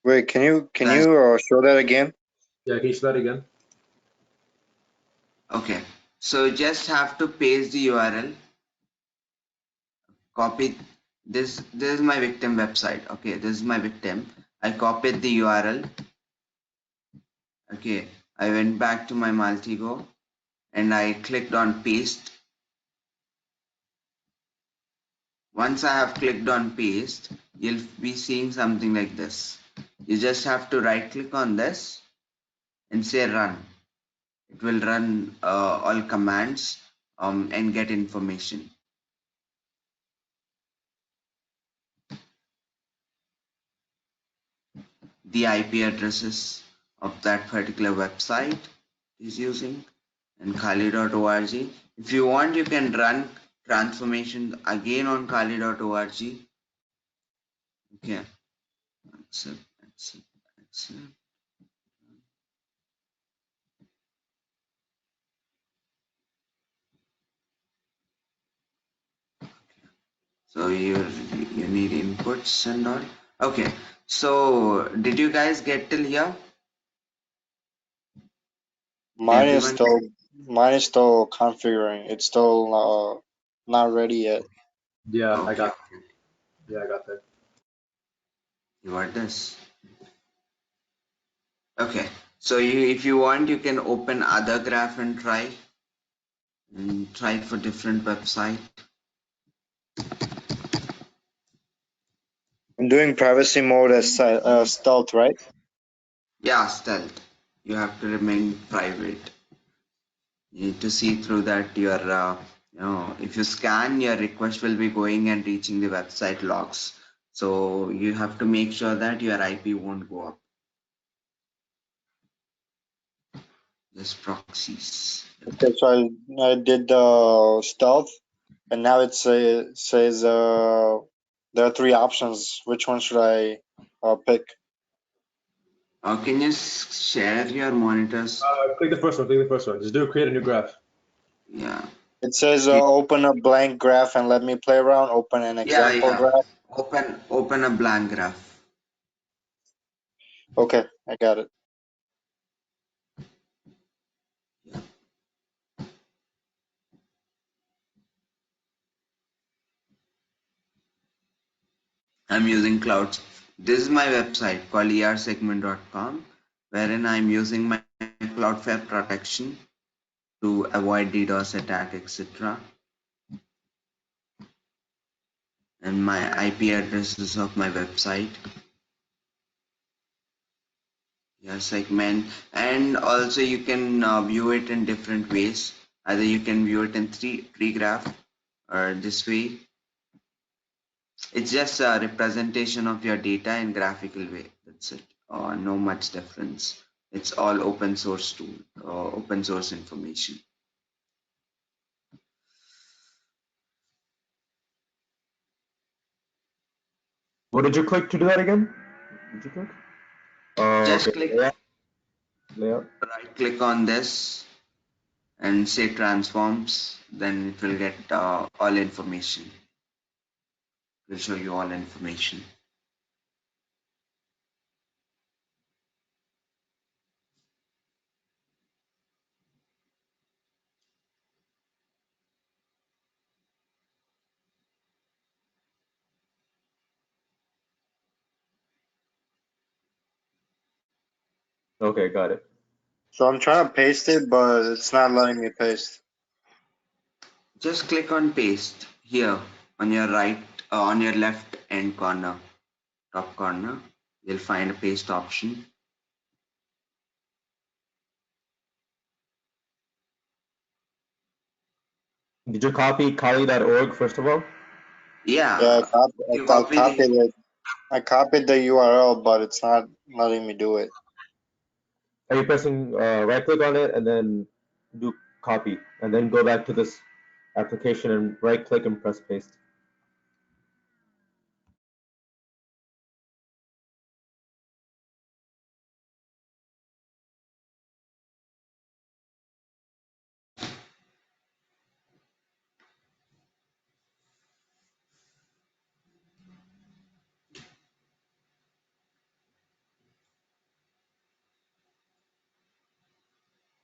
Wait, can you That's, show that again? Yeah, can you say that again? okay. So you just have to paste the URL, copy this. This is my victim website. Okay, this is my victim. I copied the URL. Okay, I went back to my Multigo and I clicked on paste. Once I have clicked on paste, you'll be seeing something like this. You just have to right click on this and say run. It will run all commands and get information. The IP addresses of that particular website is using and Kali.org. If you want, you can run transformation again on Kali.org. Okay, accept, accept, accept. So you need inputs and all. Okay, so did you guys get till here? Mine is Everyone? still configuring. It's still not ready yet. Yeah, Okay, I got. okay. Yeah, I got that. You got this. Okay, so if you want, you can open other graph and try for different website. I'm doing privacy mode as stealth, right? Yeah, stealth. You have to remain private. You need to see through that your, if you scan, your request will be going and reaching the website logs. So you have to make sure that your IP won't go up. Just proxies. Okay, so I did the stealth, and now it says there are three options. Which one should I pick? Can you share your monitors? Click the first one. Click the first one. Just do create a new graph. Yeah. It says open a blank graph and let me play around. Open an example Yeah. graph. Open a blank graph. Okay, I got it. I'm using clouds. This is my website called ersegment.com, wherein I'm using my Cloudflare protection to avoid DDoS attack, etc. And my IP addresses of my website. Yeah, segment, and also you can view it in different ways. Either you can view it in tree graph or this way. It's just a representation of your data in graphical way. That's it. No much difference. It's all open source tool, open source information. What did you click to do that again? Did you click? Just Okay. click Layout. right click on this and say transforms. Then it will get all information. It will show you all information. Okay, got it. So I'm trying to paste it, but it's not letting me paste. Just click on paste here on your right, on your left hand corner, top corner. You'll find a paste option. Did you copy kali.org first of all? Yeah, you copy copied it. I copied the URL, but it's not letting me do it. Are you pressing right click on it and then do copy and then go back to this application and right click and press paste?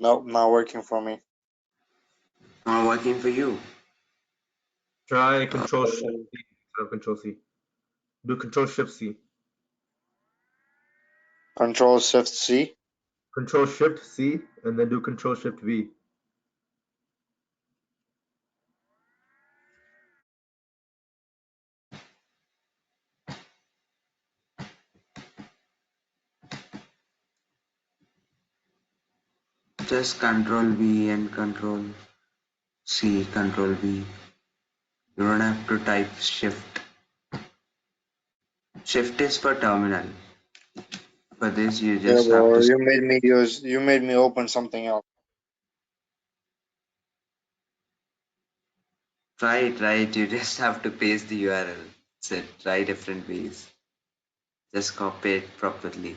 Nope, not working for me. Not working for you. Try Uh, Control Shift C instead of Control C. Do Control Shift C. Control Shift C. Control Shift C, and then do Control Shift V. just Control V and Control C, Control V. You don't have to type Shift. Shift is for terminal. For this, you Yeah, just have bro, to you made me open something else. try it, right? You just have to paste the URL. That's it. Try different ways. Just copy it properly.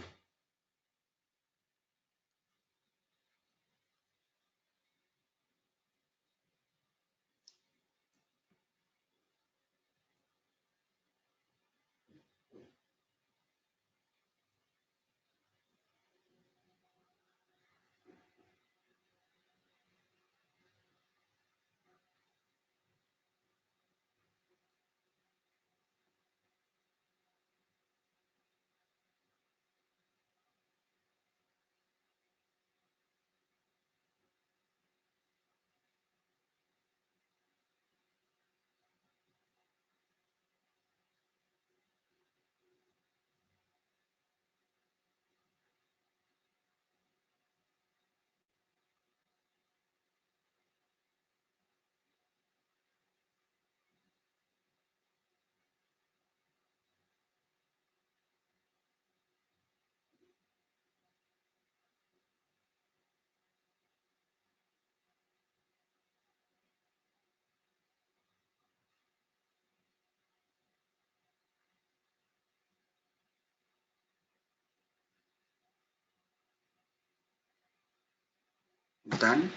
Done?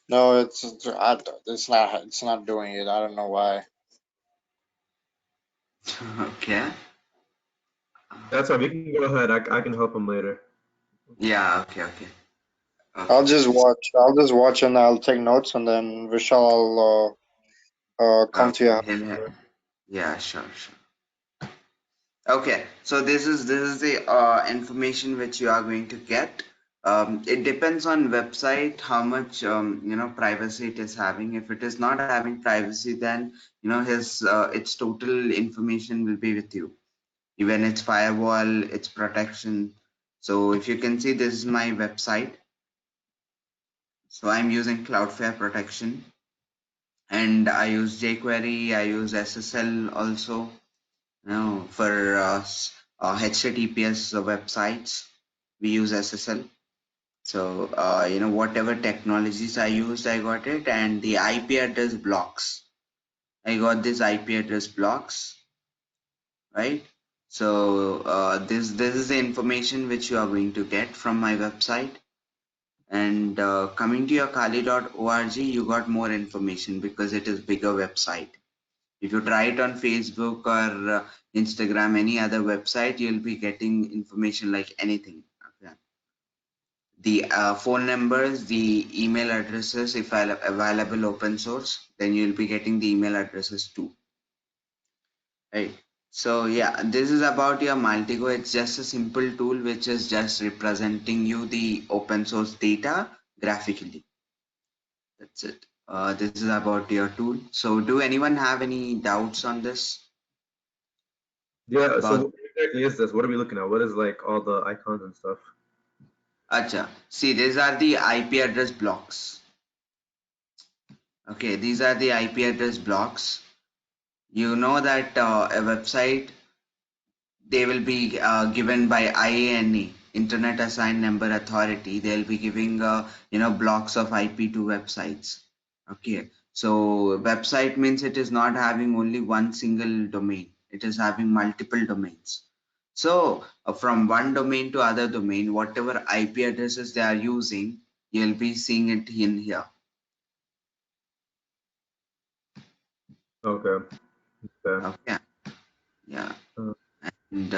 No, it's not doing it. I don't know why. Okay. That's fine. We can go ahead. I can help him later. Yeah, okay. Okay. I'll just watch and I'll take notes, and then Vishal come to Okay. your. Yeah, sure. Okay, so this is the information which you are going to get. It depends on website how much privacy it is having. If it is not having privacy, then his its total information will be with you. Even its firewall, its protection. So if you can see, this is my website. So I'm using Cloudflare protection, and I use jQuery. I use SSL also. For HTTPS websites, we use SSL. So, whatever technologies I used, I got it. And the IP address blocks. I got this IP address blocks, right? So, this is the information which you are going to get from my website. And coming to your kali.org, you got more information because it is bigger website. If you try it on Facebook or Instagram, any other website, you'll be getting information like anything. Okay. The phone numbers, the email addresses, if available open source, then you'll be getting the email addresses too. Right. So yeah, this is about your Maltigo. It's just a simple tool which is just representing you the open source data graphically. That's it. This is about your tool. So do anyone have any doubts on this? Yeah. So About what exactly is this? What are we looking at? What is like all the icons and stuff? Acha. See, these are the IP address blocks. Okay, these are the IP address blocks. You know that a website, they will be given by IANA, Internet Assigned Number Authority. They'll be giving blocks of IP to websites. Okay, so website means it is not having only one single domain. It is having multiple domains. So from one domain to other domain, whatever IP addresses they are using, you'll be seeing it in here. Okay. Okay. Okay, yeah, Uh, and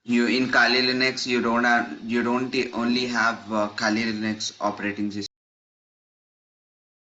You in Kali Linux, you don't only have Kali Linux operating system.